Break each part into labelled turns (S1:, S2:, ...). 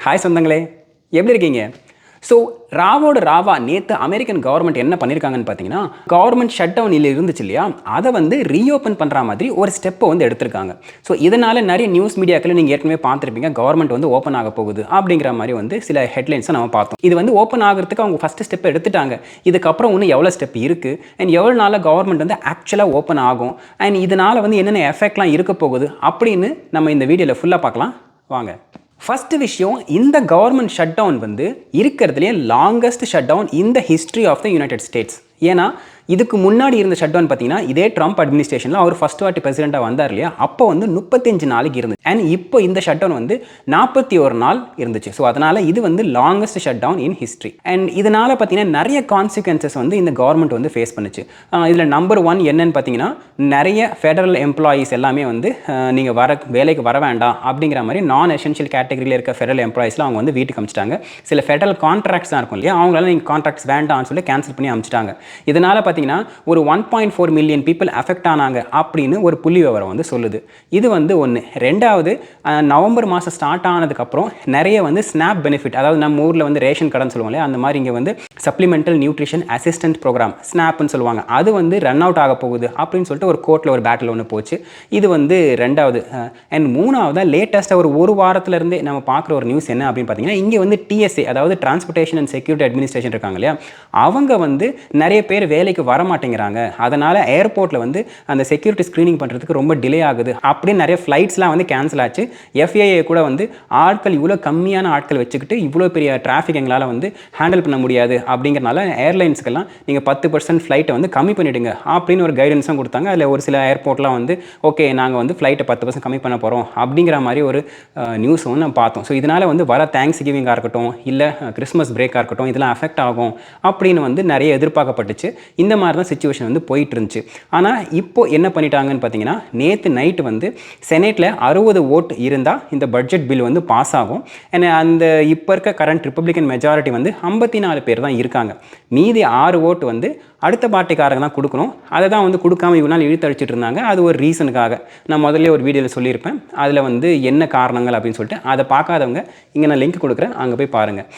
S1: Hi சொந்தங்களே, எப்படி இருக்கீங்க? ஸோ ராவோட ராவா நேற்று அமெரிக்கன் கவர்மெண்ட் என்ன பண்ணியிருக்காங்கன்னு பார்த்தீங்கன்னா, கவர்மெண்ட் ஷட் டவுன் இருந்துச்சு இல்லையா, அதை வந்து ரீஓப்பன் பண்ணுற மாதிரி ஒரு ஸ்டெப்பை வந்து எடுத்திருக்காங்க. ஸோ இதனால் நிறைய நியூஸ் மீடியாக்கள் நீங்கள் ஏற்கனவே பார்த்துருப்பீங்க, கவர்மெண்ட் வந்து ஓப்பன் ஆக போகுது அப்படிங்கிற மாதிரி வந்து சில ஹெட்லைன்ஸை நம்ம பார்த்தோம். இது வந்து ஓப்பன் ஆகிறதுக்கு அவங்க ஃபஸ்ட்டு ஸ்டெப் எடுத்துட்டாங்க. இதுக்கப்புறம் இன்னும் எவ்வளோ ஸ்டெப் இருக்குது அண்ட் எவ்வளோ நாளில் கவர்மெண்ட் வந்து ஆக்சுவலாக ஓப்பன் ஆகும் அண்ட் இதனால் வந்து என்னென்ன எஃபெக்ட்லாம் இருக்க போகுது அப்படின்னு நம்ம இந்த வீடியோவில் ஃபுல்லாக பார்க்கலாம் வாங்க. ஃபஸ்ட்டு விஷயம், இந்த கவர்மெண்ட் ஷட் டவுன் வந்து இருக்கிறதுலே longest shut down in the history of the United States. ஏன்னா இதுக்கு முன்னாடி இருந்த ஷட் டவுன் பார்த்தீங்கன்னா, இதே ட்ரம்ப் அட்மினிஸ்ட்ரேஷனில் அவர் ஃபர்ஸ்ட் வாட்டி பிரசிடென்ட்டாக வந்தார் இல்லையா, அப்போ வந்து 35 நாளைக்கு இருந்துச்சு. அண்ட் இப்போ இந்த ஷட் டவுன் வந்து 41 நாள் இருந்துச்சு. ஸோ அதனால் இது வந்து longest shut down in history. And இதனால் பார்த்தீங்கன்னா நிறைய கான்சிக்வன்சஸ் வந்து இந்த கவர்மெண்ட் வந்து ஃபேஸ் பண்ணுச்சு. இதில் நம்பர் 1 என்னன்னு பார்த்தீங்கன்னா, நிறைய ஃபெடரல் எம்ப்ளாயீஸ் எல்லாமே வந்து நீங்கள் வேலைக்கு வர வேண்டாம் அப்படிங்கிற மாதிரி நான் எசென்ஷியல் கேட்டகரியில் இருக்க ஃபெடரல் எம்ப்ளாயீஸ்லாம் அவங்க வந்து வீட்டுக்கு அமிச்சிட்டாங்க. சில ஃபெடரல் கான்ட்ராக்ட்ஸ்லாம் இருக்கும் இல்லையா, அவங்களால நீங்கள் கான்ட்ராக்ட்ஸ் வேண்டாம்னு சொல்லி கேன்சல் பண்ணி அமிச்சிட்டாங்க. இதனால் பார்த்தீங்கன்னா ஒரு 1.4 மில்லியன் பீப்புள் அஃபெக்ட் ஆனாங்க அப்படின்னு ஒரு புள்ளி விவரம் வந்து சொல்லுது. இது வந்து ஒன்று. ரெண்டாவது, நவம்பர் மாதம் ஸ்டார்ட் ஆனதுக்கப்புறம் நிறைய வந்து ஸ்னாப் பெனிஃபிட், அதாவது நம்ம ஊரில் வந்து ரேஷன் கடன் சொல்லுவாங்க இல்லையா, அந்த மாதிரி இங்கே வந்து சப்ளிமெண்டல் நியூட்ரிஷன் அசிஸ்டன்ட் ப்ரோக்ராம் ஸ்னாப்னு சொல்லுவாங்க, அது வந்து ரன் அவுட் ஆக போகுது அப்படின்னு சொல்லிட்டு ஒரு கோர்ட்டில் ஒரு பேட்டில் ஒன்று போச்சு. இது வந்து ரெண்டாவது. அண்ட் மூணாவது, லேட்டஸ்ட்டாக ஒரு வாரத்திலேருந்தே நம்ம பார்க்குற ஒரு நியூஸ் என்ன அப்படின்னு பார்த்தீங்கன்னா, இங்கே வந்து டிஎஸ்ஏ, அதாவது டிரான்ஸ்போர்ட்டேஷன் அண்ட் செக்யூரிட்டி அட்மினிஸ்ட்ரேஷன் இருக்காங்க இல்லையா, அவங்க வந்து நிறைய பேர் வேலைக்கு வர மாட்டேங்கிறாங்க, அதனால் ஏர்போர்ட்டில் வந்து அந்த செக்யூரிட்டி ஸ்க்ரீனிங் பண்ணுறதுக்கு ரொம்ப டிலே ஆகுது அப்படின்னு நிறைய ஃப்ளைட்ஸ்லாம் வந்து கேன்சல் ஆச்சு. எஃப்ஏஏ கூட வந்து ஆட்கள் இவ்வளோ கம்மியான ஆட்கள் வச்சுக்கிட்டு இவ்வளோ பெரிய டிராஃபிக் எங்களால் வந்து ஹேண்டில் பண்ண முடியாது அப்படிங்கிறனால ஏர்லைன்ஸ்க்கெல்லாம் நீங்கள் 10% ஃப்ளைட்டை வந்து கம்மி பண்ணிவிடுங்க அப்படின்னு ஒரு கைடன்ஸும் கொடுத்தாங்க. அதில் ஒரு சில ஏர்போர்ட்லாம் வந்து ஓகே நாங்கள் வந்து ஃப்ளைட்டை 10% கம்மி பண்ண போகிறோம் அப்படிங்கிற மாதிரி ஒரு நியூஸும் நம்ம பார்த்தோம். ஸோ இதனால் வந்து வர தேங்க்ஸ் கிவிங்காக இருக்கட்டும், இல்லை கிறிஸ்மஸ் பிரேக்காக இருக்கட்டும், இதெல்லாம் அஃபெக்ட் ஆகும் அப்படின்னு வந்து நிறைய எதிர்பார்க்கப்பட்டுச்சு. இந்த மாதிரி தான் சிச்சுவேஷன் வந்து போயிட்டு இருந்துச்சு. ஆனால் இப்போ என்ன பண்ணிட்டாங்கன்னு பார்த்தீங்கன்னா, நேற்று நைட்டு வந்து செனேட்டில் 60 ஓட் இருந்தால் இந்த பட்ஜெட் பில் வந்து பாஸ் ஆகும். அந்த இப்போ இருக்க கரண்ட் ரிப்பப்ளிகன் மெஜாரிட்டி வந்து 54 பேர் தான் இருக்காங்க. மீதி 6 ஓட்டு வந்து அடுத்த பார்ட்டிக்காரங்க தான் கொடுக்கணும். அதை தான் வந்து கொடுக்காம இவ்வளோ நாள் இழுத்தடிச்சிட்டு இருந்தாங்க. அது ஒரு ரீசனுக்காக நான் முதல்ல ஒரு வீடியோவில் சொல்லியிருப்பேன். அதில் வந்து என்ன காரணங்கள் அப்படின்னு சொல்லிட்டு அதை பார்க்காதவங்க இங்கே நான் லிங்க் கொடுக்குறேன், அங்கே போய் பாருங்கள்.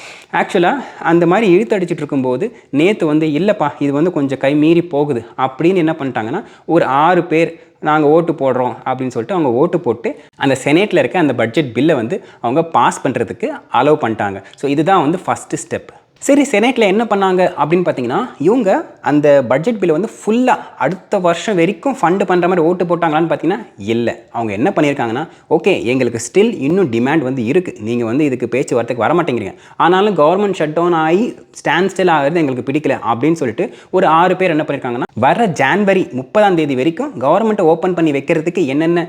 S1: ஆக்சுவலாக அந்த மாதிரி இழுத்தடிச்சிட்டு இருக்கும்போது நேற்று வந்து இல்லைப்பா இது வந்து கொஞ்சம் கை மீறி போகுது அப்படின்னு என்ன பண்ணிட்டாங்கன்னா, ஒரு 6 பேர் நாங்கள் ஓட்டு போடுறோம் அப்படின்னு சொல்லிட்டு அவங்க ஓட்டு போட்டு அந்த செனேட்டில் இருக்க அந்த பட்ஜெட் பில்லை வந்து அவங்க பாஸ் பண்ணுறதுக்கு அலோவ் பண்ணிட்டாங்க. ஸோ இதுதான் வந்து ஃபஸ்ட்டு ஸ்டெப். சரி, செனேட்டில் என்ன பண்ணாங்க அப்படின்னு பார்த்தீங்கன்னா, இவங்க அந்த பட்ஜெட் பில்லை வந்து ஃபுல்லாக அடுத்த வருஷம் வரைக்கும் ஃபண்டு பண்ணுற மாதிரி ஓட்டு போட்டாங்களான்னு பார்த்தீங்கன்னா இல்லை. அவங்க என்ன பண்ணியிருக்காங்கன்னா, ஓகே எங்களுக்கு ஸ்டில் இன்னும் டிமாண்ட் வந்து இருக்குது, நீங்கள் வந்து இதுக்கு பேச்சுவார்த்தைக்கு வர மாட்டேங்கிறீங்க, ஆனாலும் கவர்மெண்ட் ஷட் டவுன் ஆகி ஸ்டாண்ட் ஸ்டில் ஆகிறது எங்களுக்கு பிடிக்கல அப்படின்னு சொல்லிட்டு ஒரு 6 பேர் என்ன பண்ணியிருக்காங்கன்னா, வர ஜான்வரி 30 வரைக்கும் கவர்மெண்ட்டை ஓப்பன் பண்ணி வைக்கிறதுக்கு என்னென்ன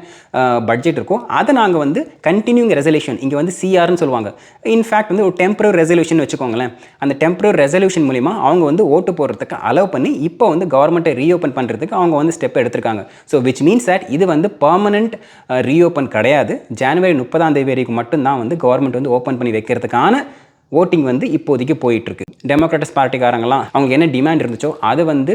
S1: பட்ஜெட் இருக்கோ அதை நாங்கள் வந்து கண்டினியூங் ரெசல்யூஷன், இங்கே வந்து சிஆர்னு சொல்லுவாங்க, இன்ஃபேக்ட் வந்து ஒரு டெம்பரரி ரெசல்யூஷன் வச்சுக்கோங்களேன், அந்த டெம்பரரி ரெசல்யூஷன் மூலிமா அவங்க வந்து ஓட்டு போடுறதுக்கு அலோவ் பண்ணி இப்போ வந்து கவர்மெண்ட்டை ரீஓப்பன் பண்ணுறதுக்கு அவங்க வந்து ஸ்டெப் எடுத்திருக்காங்க. ஸோ விச் மீன்ஸ் தட் இது வந்து பர்மனெண்ட் ரீஓப்பன் கிடையாது. ஜனவரி 30 வரைக்கும் மட்டும்தான் வந்து கவர்மெண்ட் வந்து ஓப்பன் பண்ணி வைக்கிறதுக்கான ஓட்டிங் வந்து இப்போதைக்கு போயிட்டுருக்கு. டெமோக்ராட்டிக்ஸ் பார்ட்டிக்காரங்களாம் அவங்க என்ன டிமாண்ட் இருந்துச்சோ அது வந்து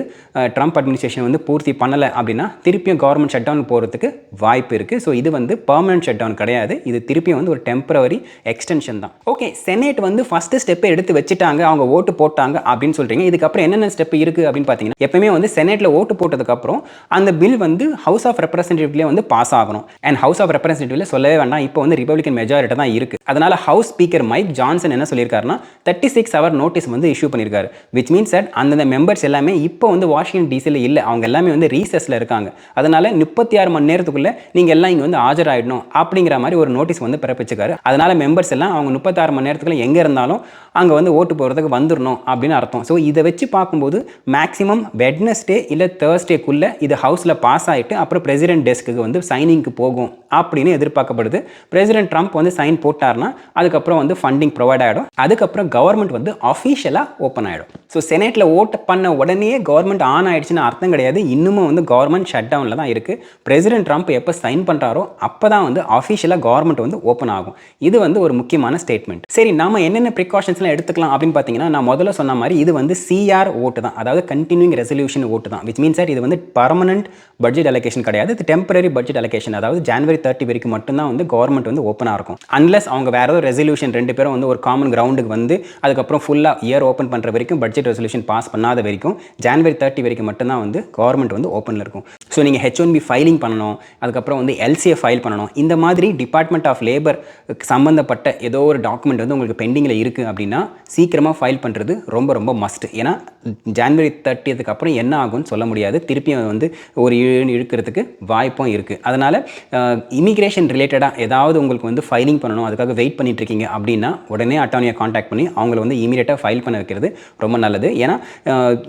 S1: ட்ரம்ப் அட்மினிஸ்ட்ரேஷன் வந்து பூர்த்தி பண்ணலை அப்படின்னா திருப்பியும் கவர்மெண்ட் ஷட் டவுன் போகிறதுக்கு வாய்ப்பு இருக்குது. ஸோ இது வந்து பர்மனெண்ட் ஷட் டவுன் கிடையாது, இது திருப்பியும் வந்து ஒரு டெம்பரவரி எக்ஸ்டென்ஷன் தான். ஓகே, செனேட் வந்து ஃபஸ்ட்டு ஸ்டெப்பை எடுத்து வச்சுட்டாங்க, அவங்க ஓட்டு போட்டாங்க அப்படின்னு சொல்கிறீங்க. இதுக்கப்புறம் என்னென்ன ஸ்டெப் இருக்குது அப்படின்னு பார்த்தீங்கன்னா, எப்பவுமே வந்து செனேட்டில் ஓட்டு போட்டதுக்கப்புறம் அந்த பில் வந்து ஹவுஸ் ஆஃப் ரெப்ரசன்டேட்டிவ்லேயே வந்து பாஸ் ஆகணும். அண்ட் ஹவுஸ் ஆஃப் ரெப்ரசன்டேட்டிவ்ல சொல்லவே வேண்டாம், இப்போ வந்து ரிப்பப்ளிகன் மெஜாரிட்டி தான் இருக்குது. அதனால் ஹவுஸ் ஸ்பீக்கர் மைக் ஜான்சன் என்ன சொல்லியிருக்காருன்னா, 36 hour நோட்டீஸ் வந்து இஷ்யூ பண்ணியிருக்காரு. விச் மீன்ஸ் தட் அந்த மெம்பர்ஸ் எல்லாமே இப்போ வந்து வாஷிங்டன் டிசியில் இல்லை, அவங்க எல்லாமே வந்து ரீசஸில் இருக்காங்க. அதனால் 36 மணி நேரத்துக்குள்ளே நீங்கள் எல்லாம் இங்கே வந்து ஆஜராகிடணும் அப்படிங்கிற மாதிரி ஒரு நோட்டீஸ் வந்து பிறப்பிச்சிருக்காரு. அதனால் மெம்பர்ஸ் எல்லாம் அவங்க 36 மணி நேரத்துக்குள்ளே எங்கே இருந்தாலும் அங்கே வந்து ஓட்டு போகிறதுக்கு வந்துடணும் அப்படின்னு அர்த்தம். ஸோ இதை வச்சு பார்க்கும்போது மேக்ஸிமம் வெட்னஸ்டே இல்லை தேர்ஸ்டேக்குள்ளே இது ஹவுஸில் பாஸ் ஆகிட்டு அப்புறம் பிரசிடென்ட் டெஸ்க்கு வந்து சைனிங்க்கு போகும் அப்படின்னு எதிர்பார்க்கப்படுது. பிரசிடென்ட் ட்ரம்ப் வந்து சைன் போட்டார்னா அதுக்கப்புறம் வந்து ஃபண்டிங் ப்ரொவைட் ஆகிடும். அதுக்கப்புறம் கவர்மெண்ட் வந்து அஃபீஷியலாக ஓப்பன் ஆகிடும். ஸோ செனேட்டில் ஓட் பண்ண உடனே கவர்மெண்ட் ஆன் ஆகிடுச்சுன்னு அர்த்தம் கிடையாது. இன்னமும் வந்து கவர்மெண்ட் ஷட் டவுனில் தான் இருக்குது. பிரசிடென்ட் ட்ரம்ப் எப்போ சைன் பண்ணுறாரோ அப்போ தான் வந்து அஃபீஷியலாக கவர்மெண்ட் வந்து ஓப்பன் ஆகும். இது வந்து ஒரு முக்கியமான ஸ்டேட்மெண்ட். சரி, நம்ம என்னென்ன ப்ரிகாஷன்ஸ்லாம் எடுத்துக்கலாம் அப்படின்னு பார்த்தீங்கன்னா, நான் முதல்ல சொன்ன மாதிரி இது வந்து சிஆர் ஓட்டு தான், அதாவது கண்டினியூங் ரெசல்யூஷன் ஓட்டு தான். விச் மீன்ஸ் சார் இது வந்து பர்மனன்ட் பட்ஜெட் அலோகேஷன் கிடையாது. இது டெம்பரரி பட்ஜெட் அலோகேஷன். அதாவது ஜனவரி 30 வரைக்கும் மட்டும்தான் வந்து கவர்மெண்ட் வந்து ஓப்பனாக இருக்கும். அன்லஸ் அவங்க வேற ஏதோ ரெசல்யூஷன் 2 பேரும் வந்து ஒரு காமன் கிரவுண்டுக்கு வந்து அதுக்கப்புறம் ஃபுல்லாக இயர் ஓப்பன் பண்ணுற வரைக்கும் பட்ஜெட் ரெசல்யூஷன் பாஸ் பண்ணாத வரைக்கும் ஜனவரி 30 வரைக்கும் மட்டும்தான் வந்து கவர்மெண்ட் வந்து ஓப்பனில் இருக்கும். ஸோ நீங்கள் H1B ஃபைலிங் பண்ணணும், அதுக்கப்புறம் வந்து LCA ஃபைல் பண்ணணும். இந்த மாதிரி டிபார்ட்மெண்ட் ஆஃப் லேபர் சம்மந்தப்பட்ட ஏதோ ஒரு டாக்குமெண்ட் வந்து உங்களுக்கு பெண்டிங்கில் இருக்குது அப்படின்னா சீக்கிரமாக ஃபைல் பண்ணுறது ரொம்ப ரொம்ப மஸ்ட். ஏன்னா ஜனவரி 30க்கு அப்புறம் என்ன ஆகும்னு சொல்ல முடியாது. திருப்பியும் வந்து ஒரு இழுக்கிறதுக்கு வாய்ப்பும் இருக்குது. அதனால் இமிக்ரேஷன் ரிலேட்டடாக ஏதாவது உங்களுக்கு வந்து ஃபைலிங் பண்ணணும், அதுக்காக வெயிட் பண்ணிட்டு இருக்கீங்க அப்படின்னா உடனே அட்டார்னியை காண்டாக்ட் பண்ணி அவங்கள வந்து இமீடியட்டாக ஃபைல் பண்ண வைக்கிறது ரொம்ப நல்லது. ஏன்னா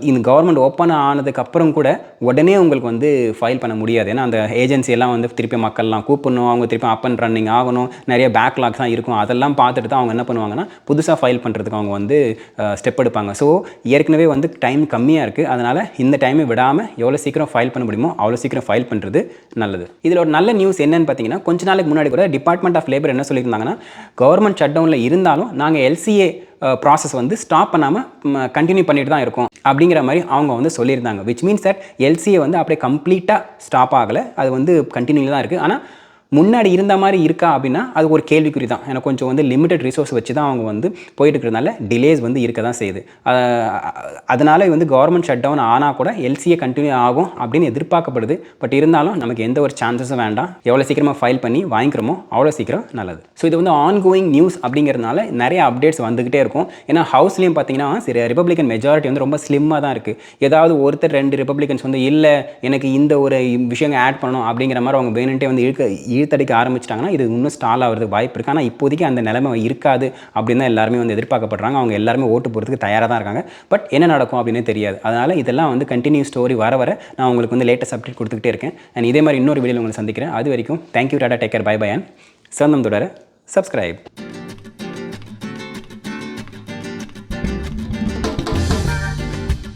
S1: இந்த கவர்மெண்ட் ஓப்பன் ஆனதுக்கப்புறம் கூட உடனே உங்களுக்கு வந்து ஃபைல் பண்ண முடியாது. ஏன்னா அந்த ஏஜென்சி எல்லாம் வந்து திருப்பி மக்கள்லாம் கூப்பிடணும், அவங்க திருப்பி அப் அண்ட் ரன்னிங் ஆகணும், நிறைய பேக்லாக்ஸ் தான் இருக்கும். அதெல்லாம் பார்த்துட்டு தான் அவங்க என்ன பண்ணுவாங்கன்னா புதுசாக ஃபைல் பண்ணுறதுக்கு அவங்க வந்து ஸ்டெப் எடுப்பாங்க. ஸோ ஏற்கனவே வந்து டைம் கம்மியாக இருக்குது. அதனால் இந்த டைமை விடாமல் எவ்வளோ சீக்கிரம் ஃபைல் பண்ண முடியுமோ அவ்வளோ சீக்கிரம் ஃபைல் பண்ணுறது நல்லது. இதில் ஒரு நல்ல நியூஸ் என்னன்னு பார்த்தீங்கன்னா, கொஞ்ச நாளைக்கு முன்னாடி கூட டிபார்ட்மெண்ட் ஆஃப் லேபர் என்ன சொல்லியிருந்தாங்கன்னா, கவர்மெண்ட் ஷட் டவுனில் இருந்தாலும் நாங்கள் LCA ப்ராசஸ் வந்து ஸ்டாப் பண்ணாமல் கண்டினியூ பண்ணிட்டு தான் இருக்கோம் அப்படிங்கிற மாதிரி அவங்க வந்து சொல்லியிருந்தாங்க. விச் மீன்ஸ் தட் LCA வந்து அப்படியே கம்ப்ளீட்டாக ஸ்டாப் ஆகலை, அது வந்து கண்டினியூ தான் இருக்குது. ஆனால் முன்னாடி இருந்த மாதிரி இருக்கா அப்படின்னா அது ஒரு கேள்விக்குறி தான். ஏன்னா கொஞ்சம் வந்து லிமிடெட் ரிசோர்ஸ் வச்சு தான் அவங்க வந்து போயிட்டு இருக்கிறதுனால டிலேஸ் வந்து இருக்க தான் செய்யுது. அதனால் வந்து கவர்மெண்ட் ஷட் டவுன் ஆனால் கூட LCA கண்டினியூ ஆகும் அப்படின்னு எதிர்பார்க்கப்படுது. பட் இருந்தாலும் நமக்கு எந்த ஒரு சான்சஸும் வேண்டாம். எவ்வளோ சீக்கிரமாக ஃபைல் பண்ணி வாங்கிக்கிறோமோ அவ்வளோ சீக்கிரம் நல்லது. ஸோ இது வந்து ஆன்கோயிங் நியூஸ் அப்படிங்கிறதுனால நிறைய அப்டேட்ஸ் வந்துக்கிட்டே இருக்கும். ஏன்னா ஹவுஸ்லேயும் பார்த்தீங்கன்னா சரி ரிப்பப்ளிகன் மெஜாரிட்டி வந்து ரொம்ப ஸ்லிம்மாக தான் இருக்குது. ஏதாவது ஒருத்தர் 2 ரிப்பப்ளிகன்ஸ் வந்து இல்லை எனக்கு இந்த ஒரு விஷயங்கள் ஆட் பண்ணணும் அப்படிங்கிற மாதிரி அவங்க வேணுன்ட்டே வந்து இழுத்தடிக்க ஆரம்பிச்சிட்டாங்கன்னா இது இன்னும் ஸ்டால் ஆகிறதுக்கு வாய்ப்பு இருக்குது. ஆனால் இப்போதைக்கு அந்த நிலைமை இருக்காது அப்படின்னு தான் எல்லாருமே வந்து எதிர்பார்க்கப்படுறாங்க. அவங்க எல்லாருமே ஓட்டு போகிறதுக்கு தயாராக தான் இருக்காங்க. பட் என்ன நடக்கும் அப்படின்னு தெரியாது. அதனால் இதெல்லாம் வந்து கண்டினியூ ஸ்டோரி வர நான் உங்களுக்கு வந்து லேட்டஸ்ட் அப்டேட் கொடுத்துக்கிட்டே இருக்கேன். அண்ட் இதே மாதிரி இன்னொரு வீடியோவில் உங்களை சந்திக்கிறேன். அது வரைக்கும் thank you, tata, take care, bye bye. And சொந்தம் தொடர சப்ஸ்கிரைப்.